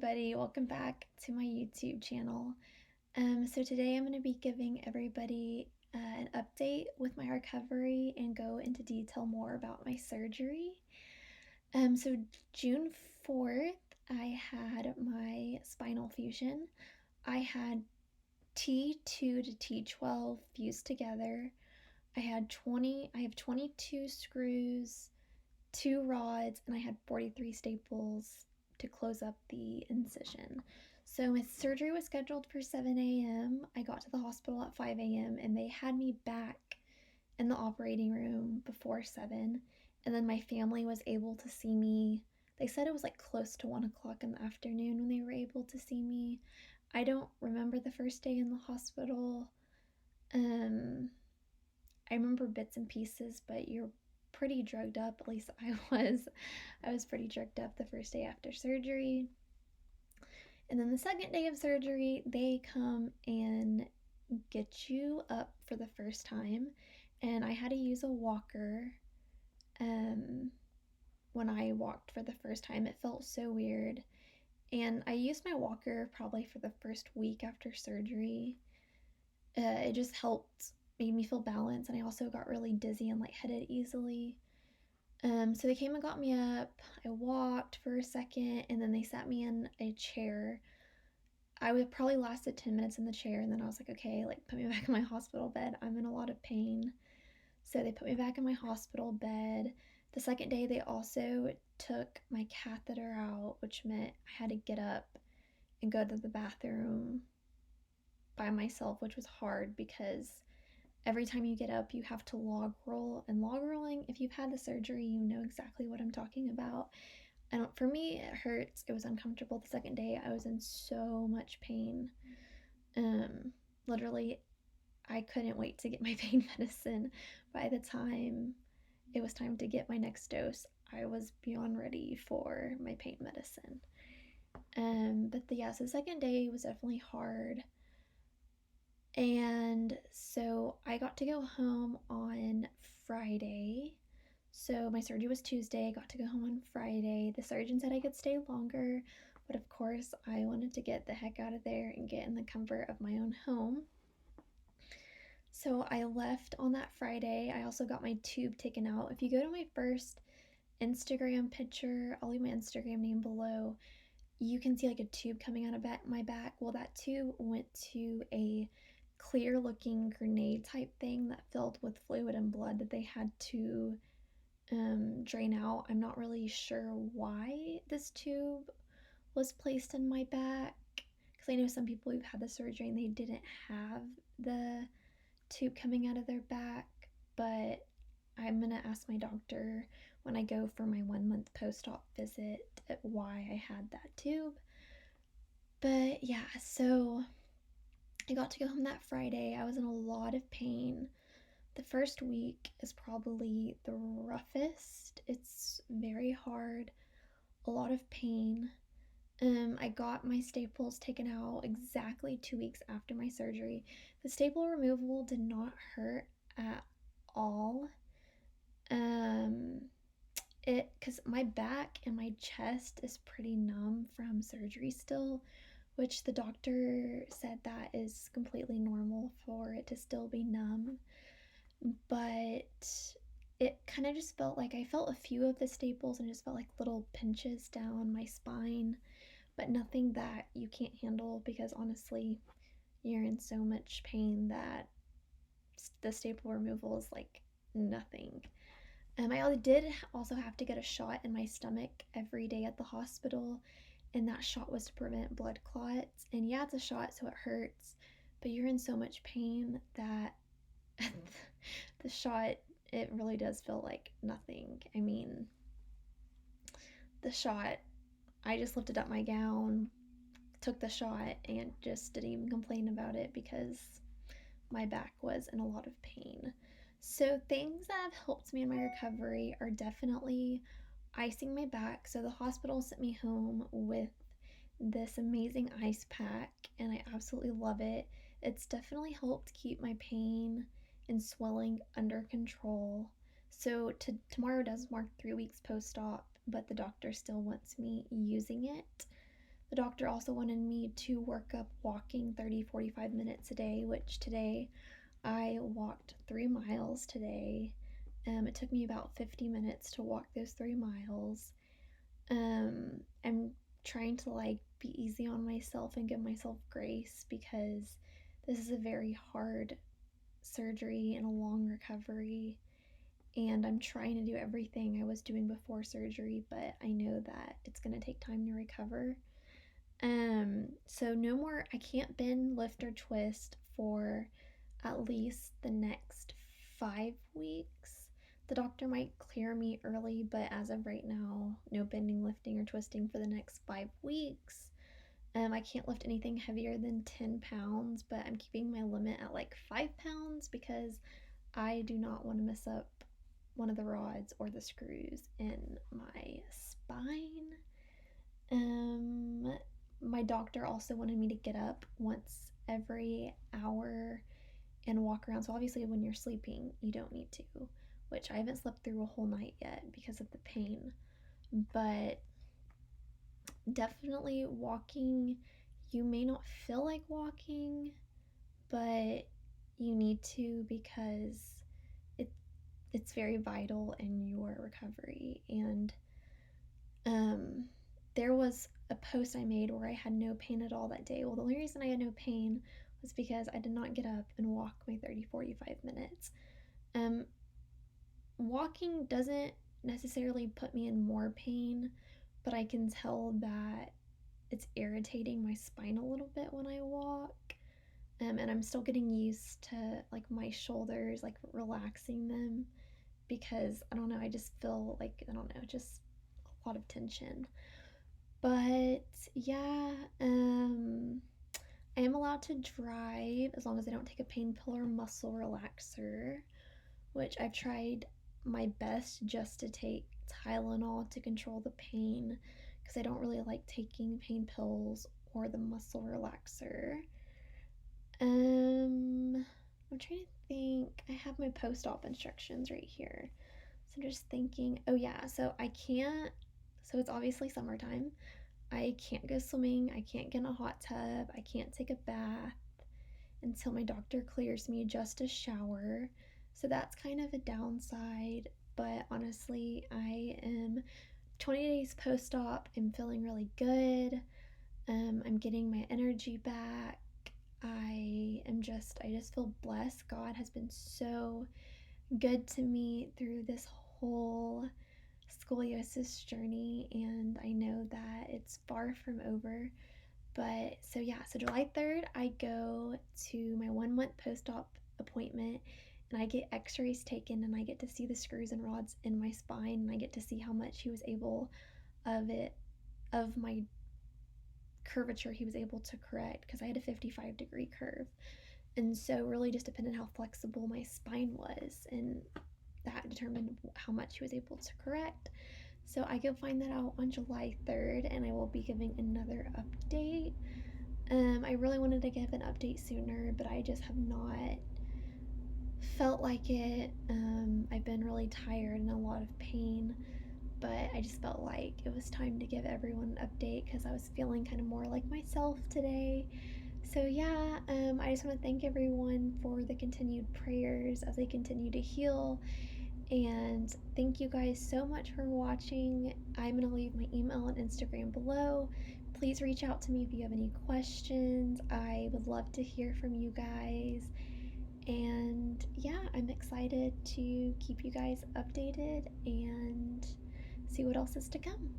Everybody, welcome back to my YouTube channel. So today I'm going to be giving everybody an update with my recovery and go into detail more about my surgery. So June 4th, I had my spinal fusion. I had T2 to T12 fused together. I have 22 screws, 2 rods, and I had 43 staples to close up the incision. So my surgery was scheduled for 7 a.m. I got to the hospital at 5 a.m. and they had me back in the operating room before 7. And then my family was able to see me. They said it was like close to 1 o'clock in the afternoon when they were able to see me. I don't remember the first day in the hospital. I remember bits and pieces, but you're pretty drugged up. At least I was. I was pretty drugged up the first day after surgery. And then the second day of surgery, they come and get you up for the first time. And I had to use a walker when I walked for the first time. It felt so weird. And I used my walker probably for the first week after surgery. It just helped, made me feel balanced. And I also got really dizzy and lightheaded easily. So they came and got me up. I walked for a second and then they sat me in a chair. I would probably lasted 10 minutes in the chair and then I was like, okay, like put me back in my hospital bed. I'm in a lot of pain. So they put me back in my hospital bed. The second day they also took my catheter out, which meant I had to get up and go to the bathroom by myself, which was hard because every time you get up, you have to log roll. And log rolling, if you've had the surgery, you know exactly what I'm talking about. For me, it hurts. It was uncomfortable. The second day, I was in so much pain. Literally, I couldn't wait to get my pain medicine. By the time it was time to get my next dose, I was beyond ready for my pain medicine. So the second day was definitely hard. And so I got to go home on Friday. So my surgery was Tuesday. I got to go home on Friday. The surgeon said I could stay longer, but of course I wanted to get the heck out of there and get in the comfort of my own home. So I left on that Friday. I also got my tube taken out. If you go to my first Instagram picture, I'll leave my Instagram name below, you can see like a tube coming out of my back. Well, that tube went to a clear looking grenade type thing that filled with fluid and blood that they had to drain out. I'm not really sure why this tube was placed in my back because I know some people who've had the surgery and they didn't have the tube coming out of their back, but I'm gonna ask my doctor when I go for my 1-month post-op visit why I had that tube. But yeah, so I got to go home that Friday. I was in a lot of pain. The first week is probably the roughest. It's very hard, a lot of pain. I got my staples taken out exactly 2 weeks after my surgery. The staple removal did not hurt at all. Because my back and my chest is pretty numb from surgery still, which the doctor said that is completely normal for it to still be numb. But it kind of just felt like I felt a few of the staples and just felt like little pinches down my spine, but nothing that you can't handle because honestly, you're in so much pain that the staple removal is like nothing. I did also have to get a shot in my stomach every day at the hospital, and that shot was to prevent blood clots. And yeah, it's a shot, so it hurts, but you're in so much pain that the shot, it really does feel like nothing. I mean, the shot, I just lifted up my gown, took the shot, and just didn't even complain about it because my back was in a lot of pain. So things that have helped me in my recovery are definitely icing my back. So the hospital sent me home with this amazing ice pack and I absolutely love it. It's definitely helped keep my pain and swelling under control. So tomorrow does mark 3 weeks post-op, but the doctor still wants me using it. The doctor also wanted me to work up walking 30-45 minutes a day, which today I walked 3 miles today. It took me about 50 minutes to walk those 3 miles. I'm trying to like be easy on myself and give myself grace because this is a very hard surgery and a long recovery. And I'm trying to do everything I was doing before surgery, but I know that it's going to take time to recover. So no more, I can't bend, lift, or twist for at least the next 5 weeks. The doctor might clear me early, but as of right now, no bending, lifting, or twisting for the next 5 weeks. I can't lift anything heavier than 10 pounds, but I'm keeping my limit at like 5 pounds because I do not want to mess up one of the rods or the screws in my spine. My doctor also wanted me to get up once every hour and walk around. So obviously when you're sleeping, you don't need to, which I haven't slept through a whole night yet because of the pain. But definitely walking, you may not feel like walking, but you need to because it it's very vital in your recovery. And there was a post I made where I had no pain at all that day. Well, the only reason I had no pain was because I did not get up and walk my 30-45 minutes. Um, Walking doesn't necessarily put me in more pain, but I can tell that it's irritating my spine a little bit when I walk. And I'm still getting used to like my shoulders, like relaxing them because I don't know, I just feel like, I don't know, just a lot of tension. But yeah, I am allowed to drive as long as I don't take a pain pill or muscle relaxer, which I've tried my best just to take Tylenol to control the pain because I don't really like taking pain pills or the muscle relaxer. I'm trying to think. I have my post-op instructions right here. So I'm just thinking, oh yeah, so I can't, so it's obviously summertime. I can't go swimming, I can't get in a hot tub, I can't take a bath until my doctor clears me just to shower. So that's kind of a downside, but honestly, I am 20 days post op. I'm feeling really good. I'm getting my energy back. I just feel blessed. God has been so good to me through this whole scoliosis journey, and I know that it's far from over. But so yeah, so July 3rd, I go to my 1 month post op appointment and I get x-rays taken and I get to see the screws and rods in my spine and I get to see how much he was able of my curvature he was able to correct because I had a 55-degree curve. And so really just depended how flexible my spine was, and that determined how much he was able to correct. So I go find that out on July 3rd and I will be giving another update. I really wanted to give an update sooner, but I just have not felt like it. I've been really tired and a lot of pain, but I just felt like it was time to give everyone an update because I was feeling kind of more like myself today. So yeah, I just want to thank everyone for the continued prayers as I continue to heal. And thank you guys so much for watching. I'm going to leave my email and Instagram below. Please reach out to me if you have any questions. I would love to hear from you guys. And yeah, I'm excited to keep you guys updated and see what else is to come.